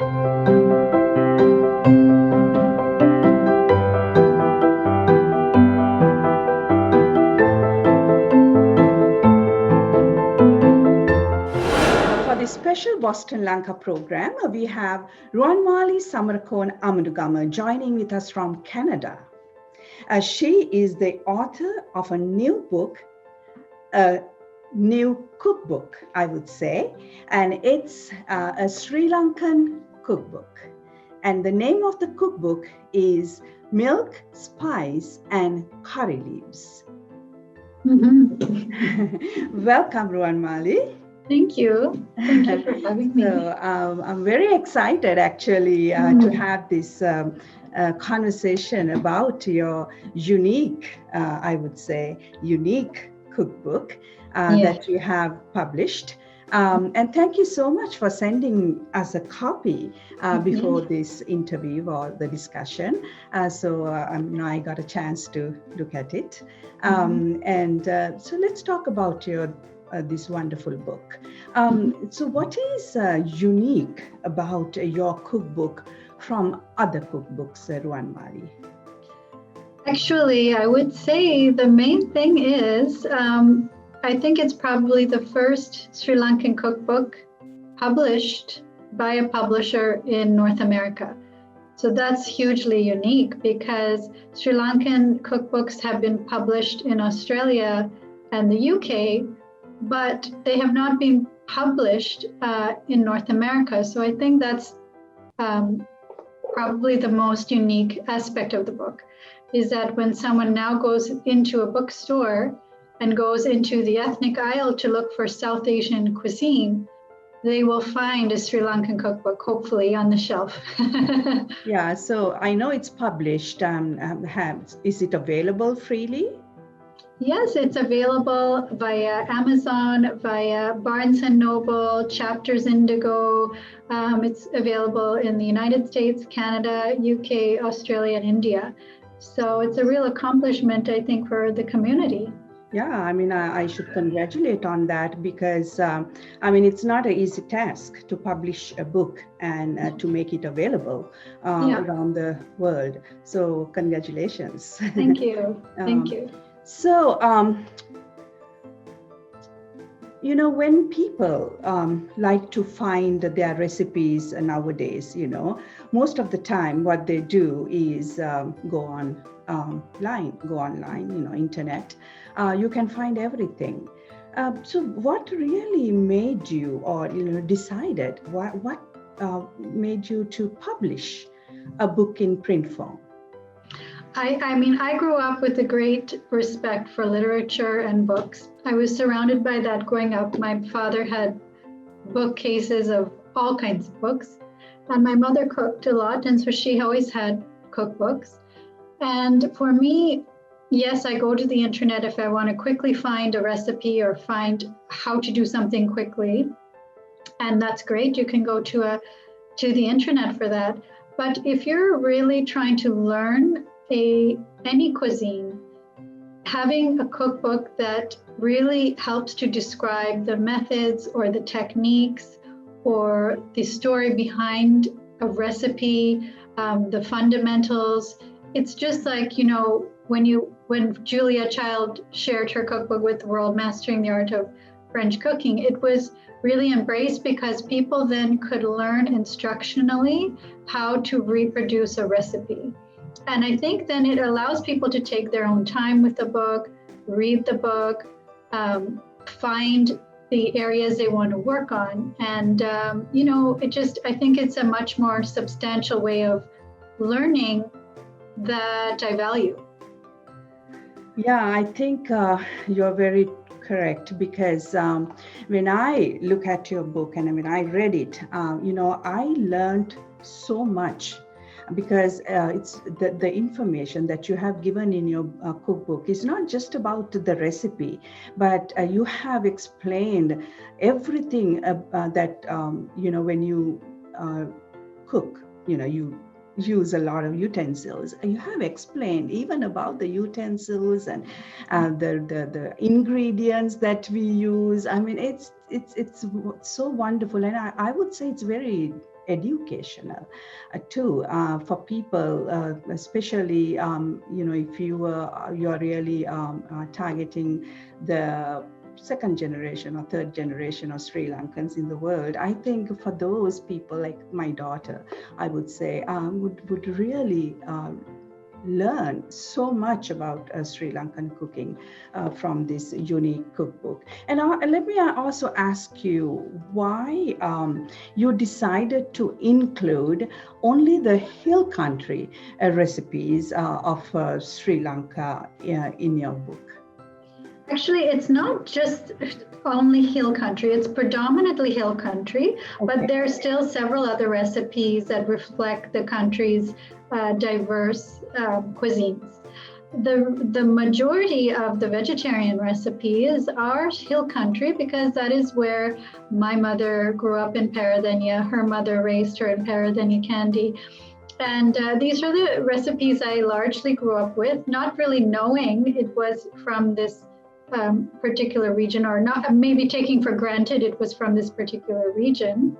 For the special Boston Lanka program, we have Ruwanamali samarakoon-amunugama joining with us from Canada. She is the author of a new book, a new cookbook, I would say, and it's a Sri Lankan cookbook. And the name of the cookbook is Milk, Spice, and Curry Leaves. Mm-hmm. Welcome, Ruwanamali. Thank you. Thank you for having me. So I'm very excited actually to have this conversation about your unique, I would say, unique cookbook that you have published. And thank you so much for sending us a copy before this interview or the discussion. So I got a chance to look at it. So let's talk about your this wonderful book. So what is unique about your cookbook from other cookbooks, Ruwanamali? Actually, I would say the main thing is, I think it's probably the first Sri Lankan cookbook published by a publisher in North America. So that's hugely unique because Sri Lankan cookbooks have been published in Australia and the UK, but they have not been published in North America. So I think that's probably the most unique aspect of the book, is that when someone now goes into a bookstore and goes into the ethnic aisle to look for South Asian cuisine, they will find a Sri Lankan cookbook, hopefully, on the shelf. Yeah, so I know it's published. Is it available freely? Yes, it's available via Amazon, via Barnes & Noble, Chapters Indigo. It's available in the United States, Canada, UK, Australia, and India. So it's a real accomplishment, I think, for the community. Yeah, I mean, I should congratulate on that because, it's not an easy task to publish a book and to make it available around the world. So congratulations. Thank you. Thank you. So, when people like to find their recipes nowadays, most of the time what they do is go online, internet. You can find everything. So what really made you or, decided what made you to publish a book in print form? I grew up with a great respect for literature and books. I was surrounded by that growing up. My father had bookcases of all kinds of books, and my mother cooked a lot, and so she always had cookbooks. And for me, yes, I go to the internet if I want to quickly find a recipe or find how to do something quickly, and that's great. You can go to the internet for that. But if you're really trying to learn any cuisine, having a cookbook that really helps to describe the methods or the techniques or the story behind a recipe, the fundamentals. It's just like, when Julia Child shared her cookbook with the world, Mastering the Art of French Cooking, it was really embraced because people then could learn instructionally how to reproduce a recipe. And I think then it allows people to take their own time with the book, read the book, find the areas they want to work on. And, I think it's a much more substantial way of learning that I value. Yeah, I think you're very correct because when I look at your book and when I read it, I learned so much because it's the information that you have given in your cookbook is not just about the recipe, but you have explained everything that, when you cook, you use a lot of utensils. You have explained even about the utensils and the ingredients that we use. I mean, it's so wonderful, and I would say it's very educational too for people, especially if you're really targeting the second generation or third generation of Sri Lankans in the world. I think for those people, like my daughter, I would say would really learn so much about Sri Lankan cooking from this unique cookbook. And let me also ask you why you decided to include only the hill country recipes of Sri Lanka in your book. Actually, it's not just only hill country, it's predominantly hill country, but there are still several other recipes that reflect the country's diverse cuisines. The majority of the vegetarian recipes are hill country because that is where my mother grew up in Paradenya. Her mother raised her in Paradenya Kandy. And these are the recipes I largely grew up with, not really knowing it was from this particular region, or not maybe taking for granted it was from this particular region.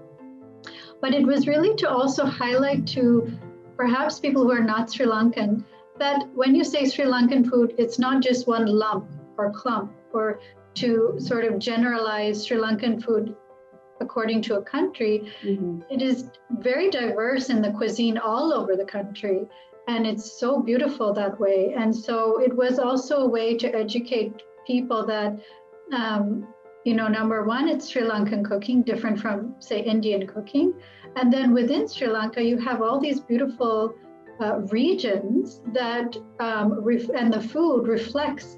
But it was really to also highlight to perhaps people who are not Sri Lankan that when you say Sri Lankan food, it's not just one lump or clump, or to sort of generalize Sri Lankan food according to a country. Mm-hmm. It is very diverse in the cuisine all over the country. And it's so beautiful that way. And so it was also a way to educate people that, number one, it's Sri Lankan cooking, different from, say, Indian cooking. And then within Sri Lanka, you have all these beautiful regions that, and the food reflects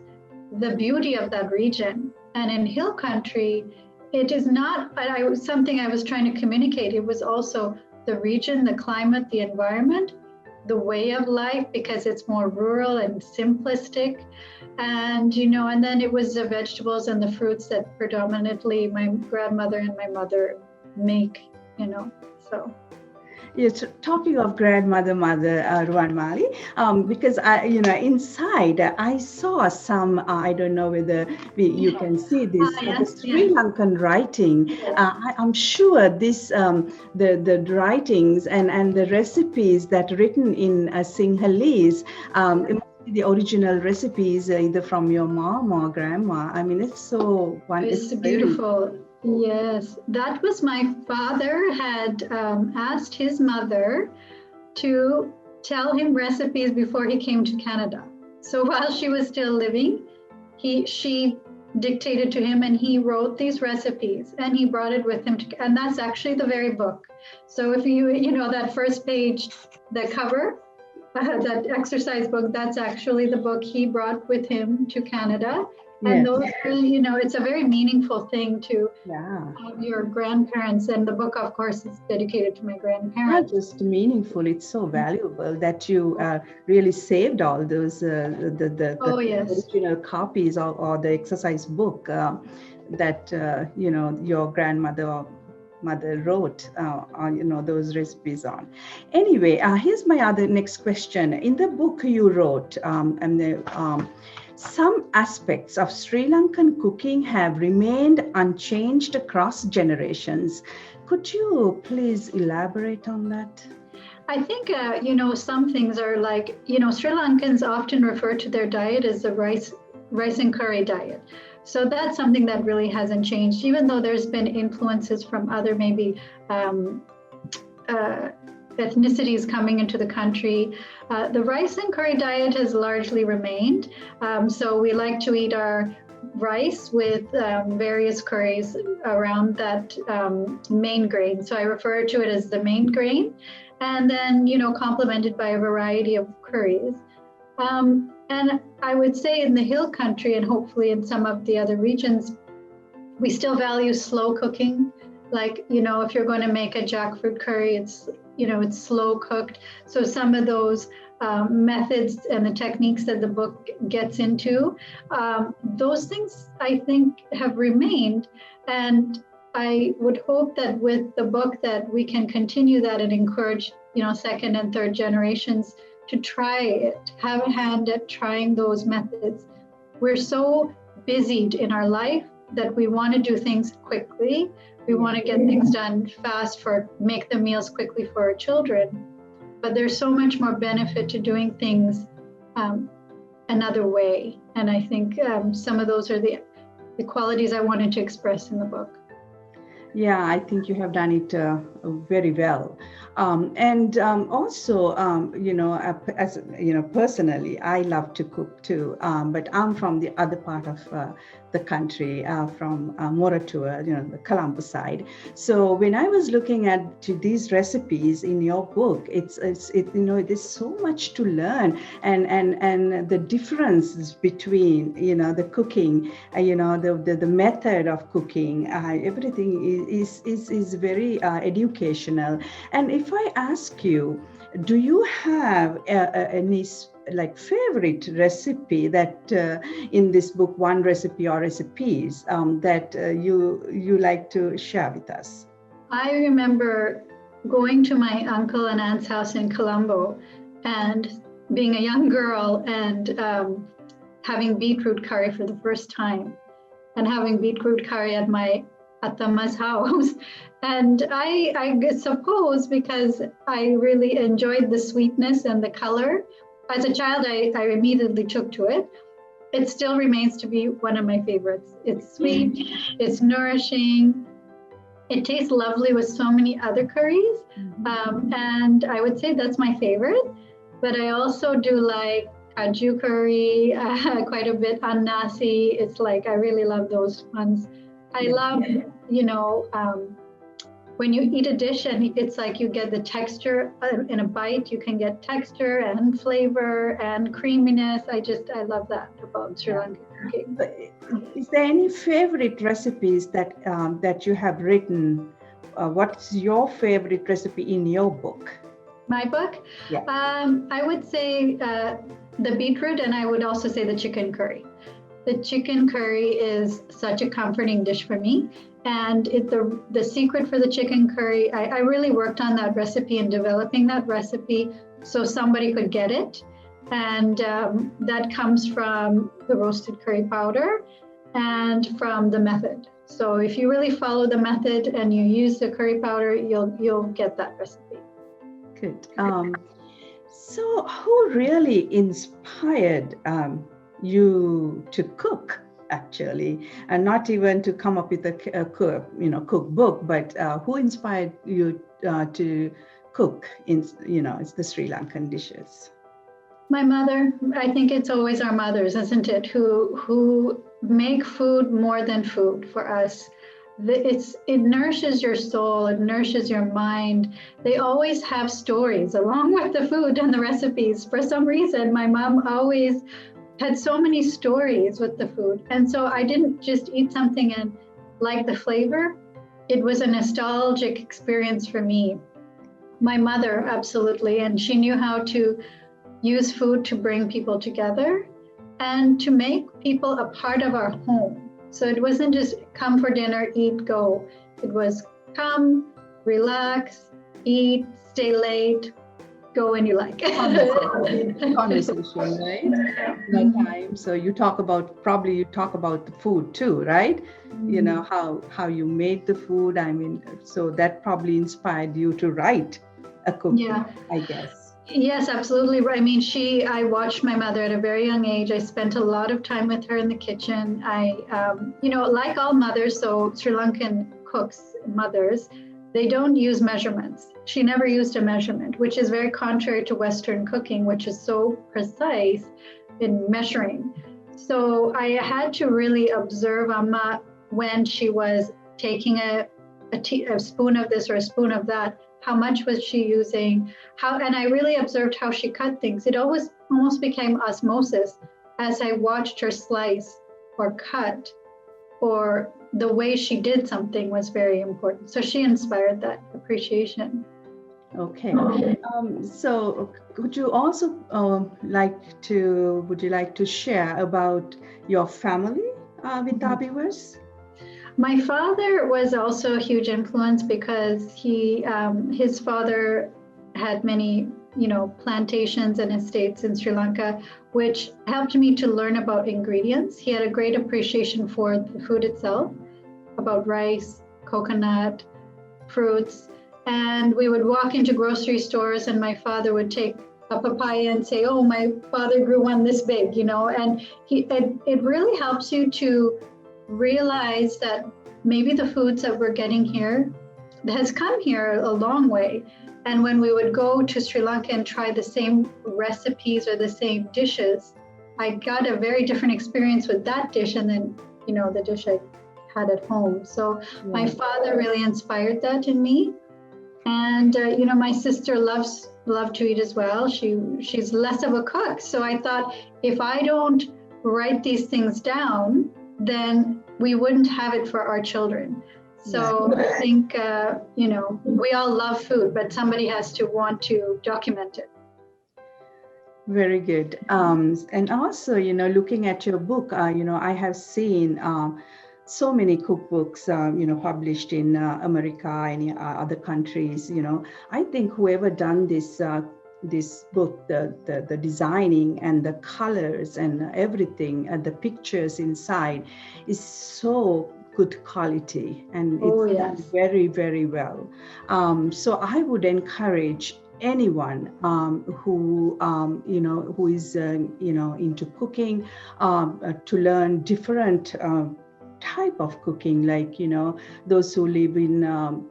the beauty of that region. And in hill country, it is not, something I was trying to communicate. It was also the region, the climate, the environment, the way of life, because it's more rural and simplistic. And, and then it was the vegetables and the fruits that predominantly my grandmother and my mother make, so. Yes, talking of grandmother, Ruwanamali, because inside I saw some, I don't know whether you can see this, the Sri Lankan writing. Yes. I'm sure this, the writings and the recipes that written in Sinhalese, the original recipes either from your mom or grandma. I mean, it's so wonderful. It's beautiful. Yes, that was my father had asked his mother to tell him recipes before he came to Canada. So while she was still living, she dictated to him and he wrote these recipes and he brought it with him and that's actually the very book. So if that first page, the cover, that exercise book, that's actually the book he brought with him to Canada. And those are, it's a very meaningful thing to have your grandparents, and the book, of course, is dedicated to my grandparents. Not just meaningful, it's so valuable that you really saved all those, the original copies or the exercise book that, your grandmother or mother wrote on those recipes on. Anyway, here's my next question. In the book you wrote, some aspects of Sri Lankan cooking have remained unchanged across generations. Could you please elaborate on that? I think, some things are like, Sri Lankans often refer to their diet as the rice and curry diet. So that's something that really hasn't changed, even though there's been influences from other maybe ethnicities coming into the country. The rice and curry diet has largely remained. So we like to eat our rice with various curries around that main grain. So I refer to it as the main grain, and then, complemented by a variety of curries. And I would say in the hill country, and hopefully in some of the other regions, we still value slow cooking. Like, if you're going to make a jackfruit curry, it's slow cooked. So some of those methods and the techniques that the book gets into, those things I think have remained. And I would hope that with the book that we can continue that and encourage, second and third generations to try it, have a hand at trying those methods. We're so busied in our life that we want to do things quickly. We want to get things done fast make the meals quickly for our children. But there's so much more benefit to doing things another way. And I think some of those are the qualities I wanted to express in the book. Yeah, I think you have done it very well. Also, as you know, personally, I love to cook too. But I'm from the other part of the country, from Moratuwa, the Colombo side. So when I was looking at these recipes in your book, there's so much to learn, and the differences between the cooking, the method of cooking, everything is very educational. And if I ask you, do you have any favorite recipe that in this book, one recipe or recipes that you like to share with us? I remember going to my uncle and aunt's house in Colombo and being a young girl and having beetroot curry for the first time, and having beetroot curry at my Atama's house. And I suppose because I really enjoyed the sweetness and the color, as a child, I immediately took to it. It still remains to be one of my favorites. It's sweet, it's nourishing, it tastes lovely with so many other curries. And I would say that's my favorite. But I also do like kaju curry, quite a bit, annasi. It's I really love those ones. I love, when you eat a dish and it's you get the texture in a bite, you can get texture and flavor and creaminess. I love that about Sri Lankan cooking. Is there any favorite recipes that you have written? What's your favorite recipe in your book? My book? Yeah. I would say the beetroot, and I would also say the chicken curry. The chicken curry is such a comforting dish for me. And the secret for the chicken curry, I really worked on that recipe and developing that recipe so somebody could get it. And that comes from the roasted curry powder and from the method. So if you really follow the method and you use the curry powder, you'll get that recipe. Good. So who really inspired you to cook, actually, and not even to come up with a cookbook, but who inspired you to cook it's the Sri Lankan dishes? My mother. I think it's always our mothers, isn't it, who make food more than food for us. It nourishes your soul, it nourishes your mind. They always have stories along with the food and the recipes. For some reason, my mom always had so many stories with the food. And so I didn't just eat something and like the flavor. It was a nostalgic experience for me. My mother, absolutely. And she knew how to use food to bring people together and to make people a part of our home. So it wasn't just come for dinner, eat, go. It was come, relax, eat, stay late, go when you like. Conversation, right? That time. So you talk about the food too, right? How you made the food. So that probably inspired you to write a cookbook, I guess. Yes, absolutely. I watched my mother at a very young age. I spent a lot of time with her in the kitchen. Like all mothers, so Sri Lankan cooks, mothers, they don't use measurements. She never used a measurement, which is very contrary to Western cooking, which is so precise in measuring. So I had to really observe Amma when she was taking a spoon of this or a spoon of that. How much was she using? And I really observed how she cut things. It always almost became osmosis as I watched her slice or cut, or the way she did something was very important. So she inspired that appreciation. Okay. So would you also like to share about your family with our viewers? My father was also a huge influence because his father had many, plantations and estates in Sri Lanka, which helped me to learn about ingredients. He had a great appreciation for the food itself, about rice, coconut, fruits. And we would walk into grocery stores and my father would take a papaya and say, oh, my father grew one this big, and it really helps you to realize that maybe the foods that we're getting here has come here a long way. And when we would go to Sri Lanka and try the same recipes or the same dishes, I got a very different experience with that dish and then, the dish I had at home. So my father really inspired that in me. And, my sister loved to eat as well. She's less of a cook. So I thought, if I don't write these things down, then we wouldn't have it for our children. So I think, we all love food, but somebody has to want to document it. Very good. And also, looking at your book, I have seen so many cookbooks, published in America and other countries. I think whoever done this book, the designing and the colors and everything, and the pictures inside is so good quality, and it's done very, very well. So I would encourage anyone who is into cooking to learn different type of cooking, like those who live in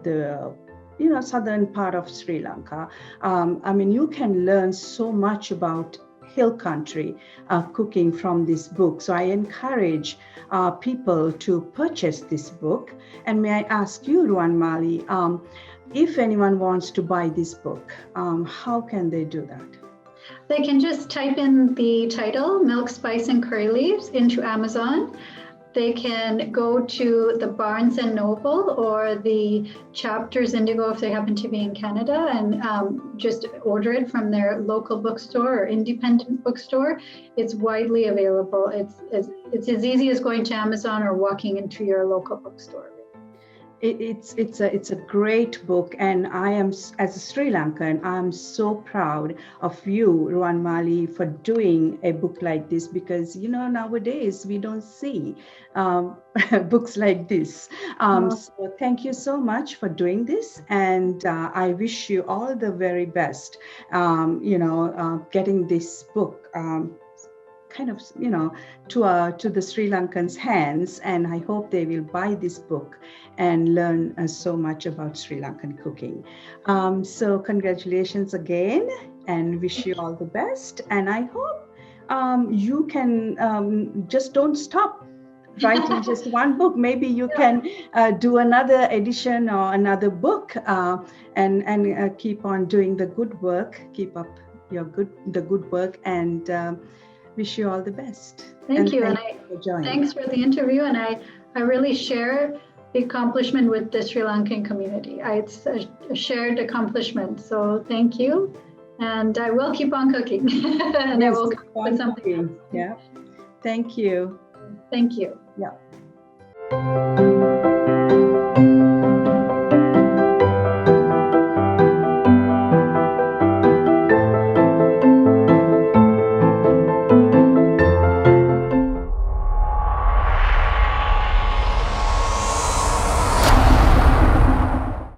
the southern part of Sri Lanka. You can learn so much about hill country cooking from this book. So I encourage people to purchase this book. And may I ask you, Ruwanamali, if anyone wants to buy this book, how can they do that? They can just type in the title, Milk, Spice, and Curry Leaves, into Amazon. They can go to the Barnes & Noble or the Chapters Indigo if they happen to be in Canada, and just order it from their local bookstore or independent bookstore. It's widely available. It's as easy as going to Amazon or walking into your local bookstore. It's a great book, and I am, as a Sri Lankan, I'm so proud of you, Ruwanamali, for doing a book like this, because nowadays we don't see books like this. So thank you so much for doing this, and I wish you all the very best. Getting this book to the Sri Lankans' hands, and I hope they will buy this book and learn so much about Sri Lankan cooking. So congratulations again, and wish you all the best. And I hope you can just don't stop writing just one book. Maybe you can do another edition or another book, and keep on doing the good work. Keep up the good work, and wish you all the best. Thank you. Thanks for the interview. And I really share the accomplishment with the Sri Lankan community. It's a shared accomplishment. So thank you. And I will keep on cooking. And I will come up with something else. Yeah. Thank you. Thank you. Yeah.